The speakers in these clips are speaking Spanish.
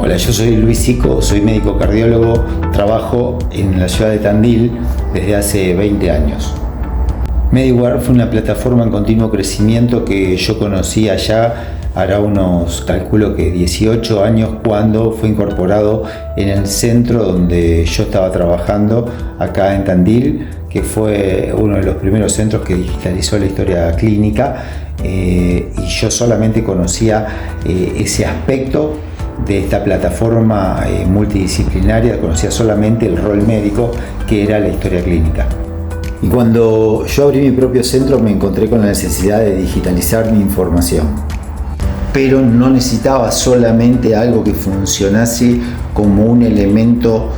Hola, yo soy Luis Sico, soy médico cardiólogo, trabajo en la ciudad de Tandil desde hace 20 años. Mediware fue una plataforma en continuo crecimiento que yo conocí allá, hará unos, calculo que 18 años, cuando fue incorporado en el centro donde yo estaba trabajando, acá en Tandil, que fue uno de los primeros centros que digitalizó la historia clínica, y yo solamente conocía ese aspecto de esta plataforma multidisciplinaria, conocía solamente el rol médico, que era la historia clínica. Y cuando yo abrí mi propio centro me encontré con la necesidad de digitalizar mi información, pero no necesitaba solamente algo que funcionase como un elemento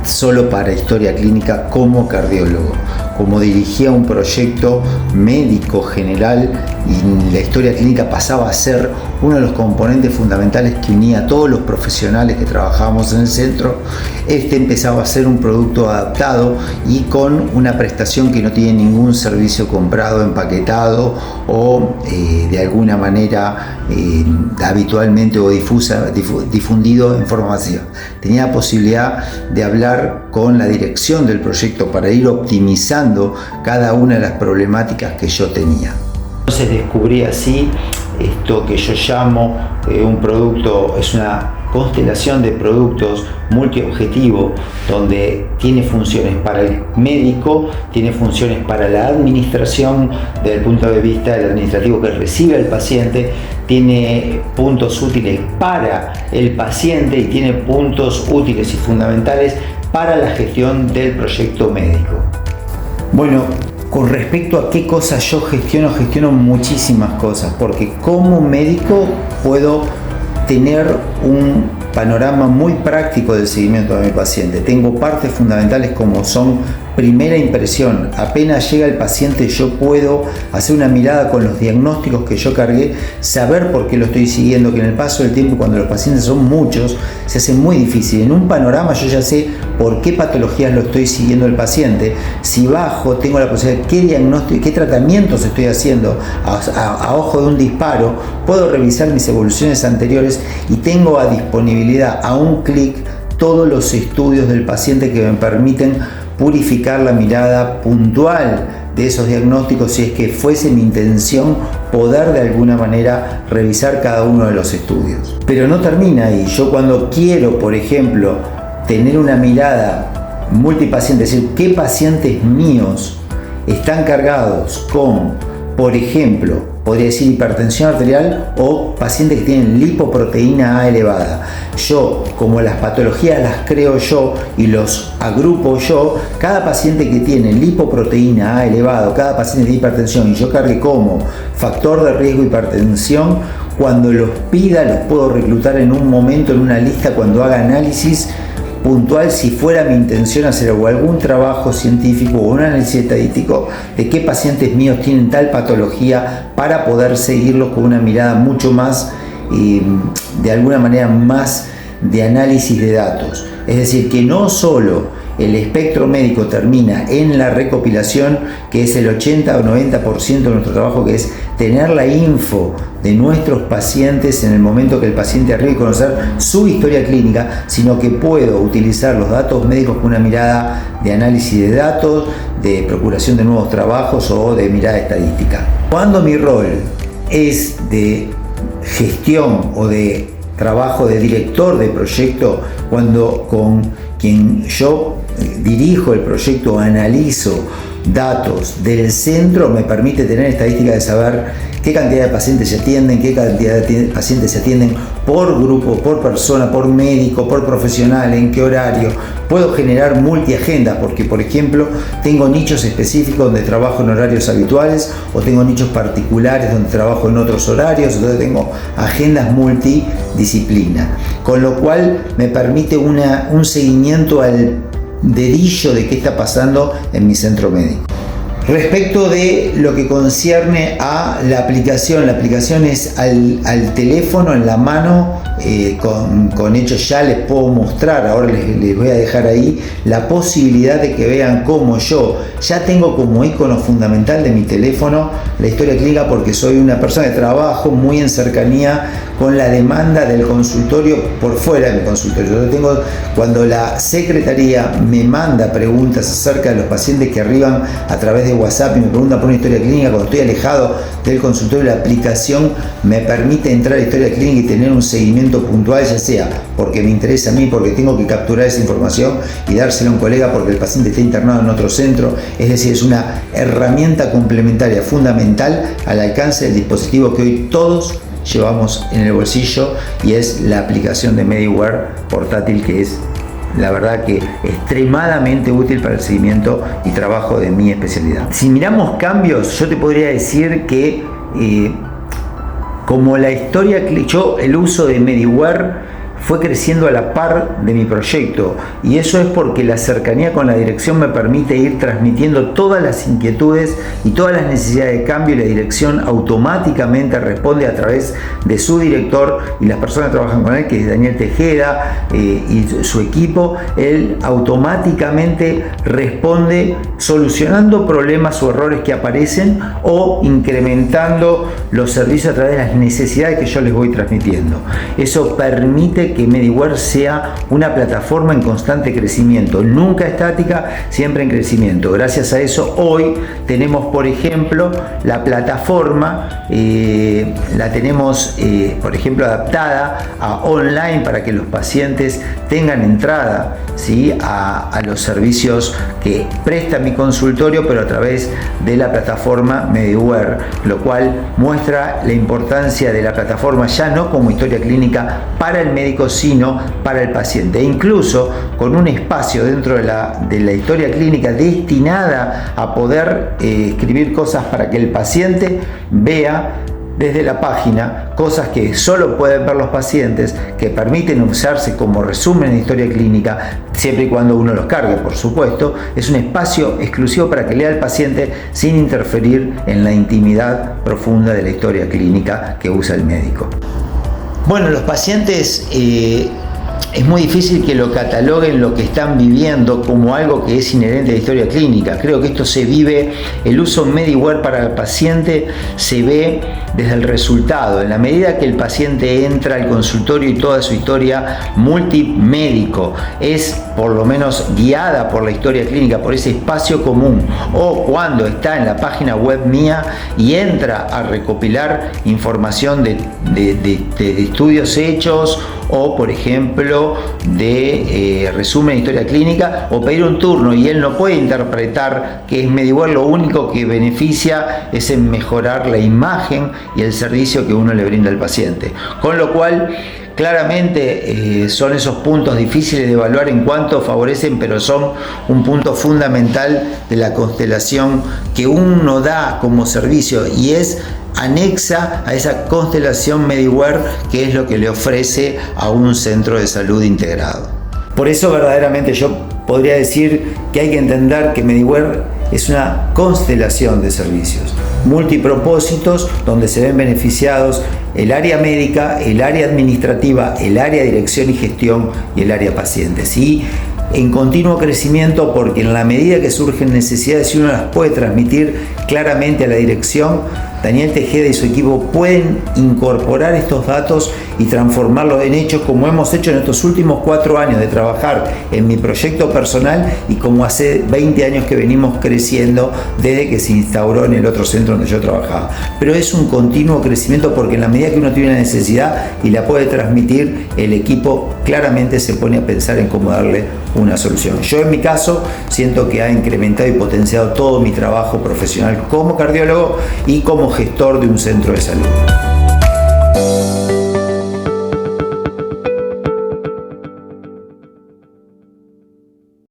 solo para historia clínica como cardiólogo. Como dirigía un proyecto médico general y la historia clínica pasaba a ser uno de los componentes fundamentales que unía a todos los profesionales que trabajábamos en el centro, empezaba a ser un producto adaptado y con una prestación que no tiene ningún servicio comprado, empaquetado o de alguna manera habitualmente o difundido en forma masiva. Tenía la posibilidad de hablar con la dirección del proyecto para ir optimizando cada una de las problemáticas que yo tenía. Entonces descubrí así esto que yo llamo un producto, es una constelación de productos multiobjetivo, donde tiene funciones para el médico, tiene funciones para la administración desde el punto de vista del administrativo que recibe al paciente, tiene puntos útiles para el paciente y tiene puntos útiles y fundamentales para la gestión del proyecto médico. Bueno, con respecto a qué cosas yo gestiono muchísimas cosas, porque como médico puedo tener un panorama muy práctico del seguimiento de mi paciente. Tengo partes fundamentales como son primera impresión. Apenas llega el paciente, yo puedo hacer una mirada con los diagnósticos que yo cargué, saber por qué lo estoy siguiendo, que en el paso del tiempo, cuando los pacientes son muchos, se hace muy difícil. En un panorama yo ya sé por qué patologías lo estoy siguiendo el paciente. Si bajo, tengo la posibilidad de qué diagnóstico, qué tratamientos estoy haciendo a ojo de un disparo, puedo revisar mis evoluciones anteriores y tengo a disponibilidad a un clic todos los estudios del paciente que me permiten purificar la mirada puntual de esos diagnósticos, si es que fuese mi intención poder de alguna manera revisar cada uno de los estudios. Pero no termina ahí. Yo cuando quiero, por ejemplo, tener una mirada multipaciente, es decir, qué pacientes míos están cargados con, por ejemplo, podría decir hipertensión arterial o pacientes que tienen lipoproteína A elevada. Yo, como las patologías las creo yo y los agrupo yo, cada paciente que tiene lipoproteína A elevado, cada paciente de hipertensión y yo cargue como factor de riesgo hipertensión, cuando los pida los puedo reclutar en un momento en una lista cuando haga análisis puntual, si fuera mi intención hacer algún trabajo científico o un análisis estadístico de qué pacientes míos tienen tal patología, para poder seguirlos con una mirada mucho más, de alguna manera más de análisis de datos. Es decir, que no solo el espectro médico termina en la recopilación, que es el 80 o 90% de nuestro trabajo, que es tener la info de nuestros pacientes en el momento que el paciente arriba y conocer su historia clínica, sino que puedo utilizar los datos médicos con una mirada de análisis de datos, de procuración de nuevos trabajos o de mirada estadística. Cuando mi rol es de gestión o de trabajo de director de proyecto, cuando con quien yo dirijo el proyecto analizo datos del centro, me permite tener estadísticas de saber qué cantidad de pacientes se atienden, qué cantidad de pacientes se atienden por grupo, por persona, por médico, por profesional, en qué horario. Puedo generar multiagendas porque, por ejemplo, tengo nichos específicos donde trabajo en horarios habituales o tengo nichos particulares donde trabajo en otros horarios, entonces tengo agendas multidisciplina, con lo cual me permite un seguimiento al dedillo de qué está pasando en mi centro médico. Respecto de lo que concierne a la aplicación es al teléfono en la mano, con hecho ya les puedo mostrar, ahora les voy a dejar ahí la posibilidad de que vean cómo yo ya tengo como icono fundamental de mi teléfono la historia clínica, porque soy una persona que trabajo muy en cercanía con la demanda del consultorio por fuera de mi consultorio. Yo tengo, cuando la secretaría me manda preguntas acerca de los pacientes que arriban a través de WhatsApp y me preguntan por una historia clínica, cuando estoy alejado del consultorio, la aplicación me permite entrar a la historia clínica y tener un seguimiento puntual, ya sea porque me interesa a mí, porque tengo que capturar esa información y dársela a un colega porque el paciente está internado en otro centro. Es decir, es una herramienta complementaria fundamental al alcance del dispositivo que hoy todos llevamos en el bolsillo, y es la aplicación de Mediware portátil, que es la verdad que extremadamente útil para el seguimiento y trabajo de mi especialidad. Si miramos cambios, yo te podría decir que como la historia, el uso de Mediware fue creciendo a la par de mi proyecto, y eso es porque la cercanía con la dirección me permite ir transmitiendo todas las inquietudes y todas las necesidades de cambio, y la dirección automáticamente responde a través de su director y las personas que trabajan con él, que es Daniel Tejeda y su equipo. Él automáticamente responde solucionando problemas o errores que aparecen o incrementando los servicios a través de las necesidades que yo les voy transmitiendo. Eso permite que Mediware sea una plataforma en constante crecimiento, nunca estática, siempre en crecimiento. Gracias a eso hoy tenemos, por ejemplo, la plataforma, la tenemos por ejemplo adaptada a online para que los pacientes tengan entrada, ¿sí?, a los servicios que presta mi consultorio, pero a través de la plataforma Mediware, lo cual muestra la importancia de la plataforma ya no como historia clínica para el médico, sino para el paciente, e incluso con un espacio dentro de la historia clínica destinada a poder escribir cosas para que el paciente vea desde la página cosas que solo pueden ver los pacientes, que permiten usarse como resumen de historia clínica, siempre y cuando uno los cargue, por supuesto. Es un espacio exclusivo para que lea el paciente sin interferir en la intimidad profunda de la historia clínica que usa el médico. Bueno, los pacientes es muy difícil que lo cataloguen lo que están viviendo como algo que es inherente a la historia clínica. Creo que esto se vive, el uso Mediware para el paciente se ve desde el resultado. En la medida que el paciente entra al consultorio y toda su historia multimédico es por lo menos guiada por la historia clínica, por ese espacio común, o cuando está en la página web mía y entra a recopilar información de estudios hechos, o por ejemplo de resumen de historia clínica, o pedir un turno y él no puede interpretar que es Mediware, lo único que beneficia es en mejorar la imagen y el servicio que uno le brinda al paciente. Con lo cual, claramente son esos puntos difíciles de evaluar en cuanto favorecen, pero son un punto fundamental de la constelación que uno da como servicio, y es anexa a esa constelación Mediware, que es lo que le ofrece a un centro de salud integrado. Por eso verdaderamente yo podría decir que hay que entender que Mediware es una constelación de servicios multipropósitos donde se ven beneficiados el área médica, el área administrativa, el área de dirección y gestión y el área pacientes. Y en continuo crecimiento, porque en la medida que surgen necesidades y uno las puede transmitir claramente a la dirección, Daniel Tejeda y su equipo pueden incorporar estos datos y transformarlos en hechos, como hemos hecho en estos últimos 4 años de trabajar en mi proyecto personal, y como hace 20 años que venimos creciendo desde que se instauró en el otro centro donde yo trabajaba. Pero es un continuo crecimiento, porque en la medida que uno tiene una necesidad y la puede transmitir, el equipo claramente se pone a pensar en cómo darle una solución. Yo en mi caso siento que ha incrementado y potenciado todo mi trabajo profesional como cardiólogo y como gestor de un centro de salud.